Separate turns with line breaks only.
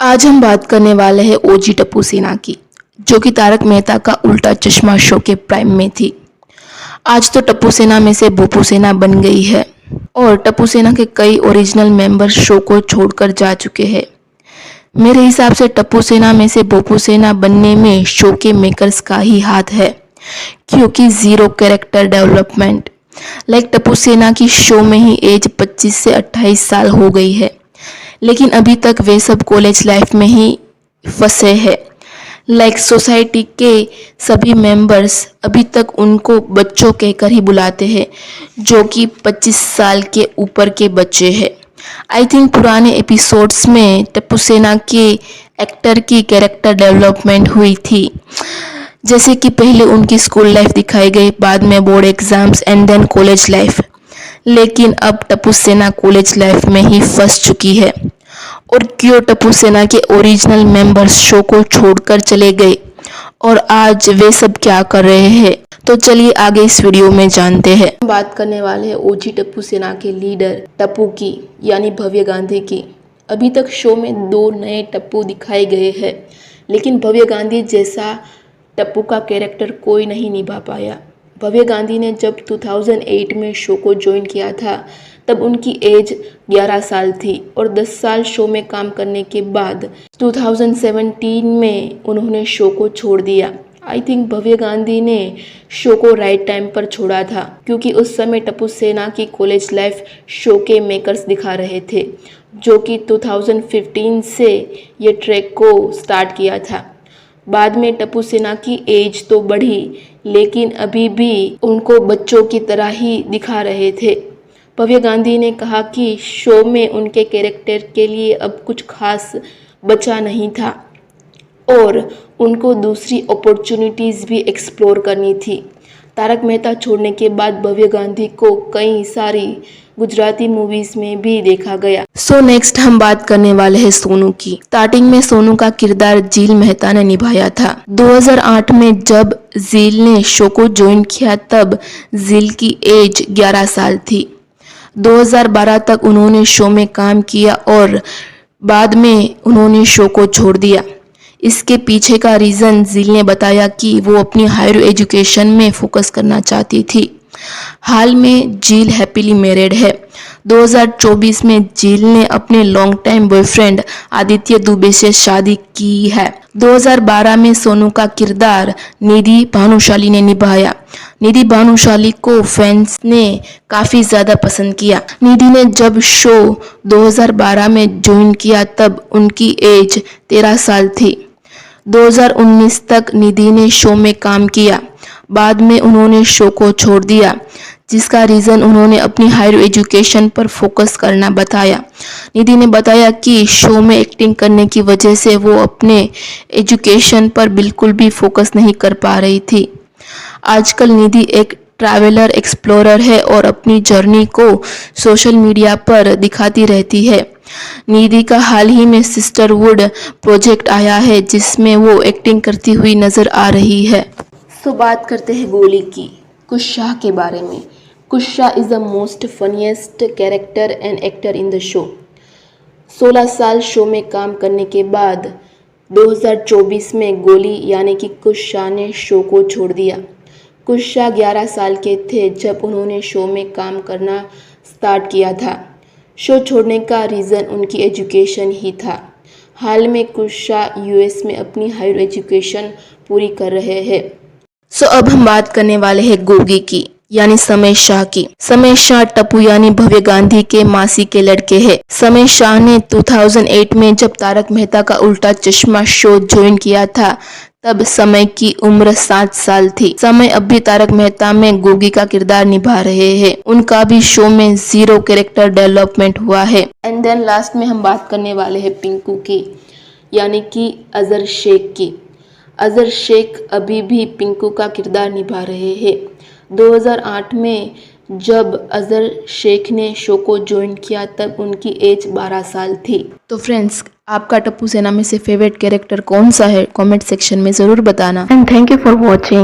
आज हम बात करने वाले हैं ओजी टप्पू सेना की, जो कि तारक मेहता का उल्टा चश्मा शो के प्राइम में थी। आज तो टप्पू सेना में से बोपू सेना बन गई है और टप्पू सेना के कई ओरिजिनल मेंबर शो को छोड़कर जा चुके हैं। मेरे हिसाब से टप्पू सेना में से बोपू सेना बनने में शो के मेकर्स का ही हाथ है, क्योंकि जीरो कैरेक्टर डेवलपमेंट। टप्पू सेना की शो में ही एज 25 से 28 साल हो गई है, लेकिन अभी तक वे सब कॉलेज लाइफ में ही फंसे हैं। सोसाइटी के सभी मेंबर्स अभी तक उनको बच्चों कहकर ही बुलाते हैं, जो कि 25 साल के ऊपर के बच्चे हैं। आई थिंक पुराने एपिसोड्स में टप्पू सेना के एक्टर की कैरेक्टर डेवलपमेंट हुई थी, जैसे कि पहले उनकी स्कूल लाइफ दिखाई गई, बाद में board exams and then college life. लेकिन अब टप्पू सेना कॉलेज लाइफ में ही फंस चुकी है। और क्यों टप्पू सेना के ओरिजिनल मेंबर्स शो को छोड़कर चले गए और आज वे सब क्या कर रहे हैं, तो चलिए आगे इस वीडियो में जानते हैं। हम बात करने वाले हैं ओजी टप्पू सेना के लीडर टप्पू की, यानी भव्य गांधी की। अभी तक शो में 2 नए टप्पू दिखाए गए हैं, लेकिन भव्य गांधी जैसा टप्पू का कैरेक्टर कोई नहीं निभा पाया। भव्य गांधी ने जब 2008 में शो को ज्वाइन किया था, तब उनकी एज 11 साल थी और 10 साल शो में काम करने के बाद 2017 में उन्होंने शो को छोड़ दिया। आई थिंक भव्य गांधी ने शो को राइट टाइम पर छोड़ा था, क्योंकि उस समय टप्पू सेना की कॉलेज लाइफ शो के मेकर्स दिखा रहे थे, जो कि 2015 से ये ट्रैक को स्टार्ट किया था। बाद में टप्पू सेना की एज तो बढ़ी, लेकिन अभी भी उनको बच्चों की तरह ही दिखा रहे थे। भव्य गांधी ने कहा कि शो में उनके कैरेक्टर के लिए अब कुछ खास बचा नहीं था और उनको दूसरी अपॉर्चुनिटीज़ भी एक्सप्लोर करनी थी। तारक मेहता छोड़ने के बाद भव्य गांधी को कई सारी गुजराती मूवीज में भी देखा गया। नेक्स्ट हम बात करने वाले हैं सोनू की। स्टार्टिंग में सोनू का किरदार जील मेहता ने निभाया था। 2008 में जब जील ने शो को ज्वाइन किया, तब जील की एज 11 साल थी। 2012 तक उन्होंने शो में काम किया और बाद में उन्होंने शो को छोड़ दिया। इसके पीछे का रीज़न जील ने बताया कि वो अपनी हायर एजुकेशन में फोकस करना चाहती थी। हाल में जील हैप्पीली मैरिड है। 2024 में जील ने अपने long time boyfriend Aditya Dubey से शादी की है। 2012 में सोनू का किरदार निधि भानुशाली ने निभाया। निधि भानुशाली को फैंस ने काफ़ी ज़्यादा पसंद किया। निधि ने जब शो 2012 में ज्वाइन किया, तब उनकी एज 13 साल थी। 2019 तक निधि ने शो में काम किया, बाद में उन्होंने शो को छोड़ दिया, जिसका रीज़न उन्होंने अपनी हायर एजुकेशन पर फोकस करना बताया। निधि ने बताया कि शो में एक्टिंग करने की वजह से वो अपने एजुकेशन पर बिल्कुल भी फोकस नहीं कर पा रही थी। आजकल निधि एक ट्रैवलर एक्सप्लोरर है और अपनी जर्नी को सोशल मीडिया पर दिखाती रहती है। निधि का हाल ही में सिस्टरहुड प्रोजेक्ट आया है, जिसमें वो एक्टिंग करती हुई नजर आ रही है। बात करते हैं गोली की, कुश शाह के बारे में। Kush Shah is the most funniest character and actor in the show. 16 साल शो में काम करने के बाद 2024 में गोली यानी कि कुश शाह ने शो को छोड़ दिया। कुश शाह 11 साल के थे जब उन्होंने शो में काम करना स्टार्ट किया था। शो छोड़ने का रीज़न उनकी एजुकेशन ही था। हाल में कुश शाह यूएस में अपनी हायर एजुकेशन पूरी कर रहे हैं। अब हम बात करने वाले हैं गोगी की, यानी समय शाह की। समय शाह टप्पू यानी भव्य गांधी के मासी के लड़के हैं। समय शाह ने 2008 में जब तारक मेहता का उल्टा चश्मा शो ज्वाइन किया था, तब समय की उम्र 7 साल थी। समय अब भी तारक मेहता में गोगी का किरदार निभा रहे हैं। उनका भी शो में जीरो कैरेक्टर डेवलपमेंट हुआ है। एंड देन लास्ट में हम बात करने वाले हैं पिंकू की, यानी कि अजहर शेख की। अजहर शेख अभी भी पिंकू का किरदार निभा रहे हैं। 2008 में जब अजहर शेख ने शो को ज्वाइन किया, तब उनकी एज 12 साल थी। तो फ्रेंड्स, आपका टप्पू सेना में से फेवरेट कैरेक्टर कौन सा है, कमेंट सेक्शन में ज़रूर बताना। And thank you for watching.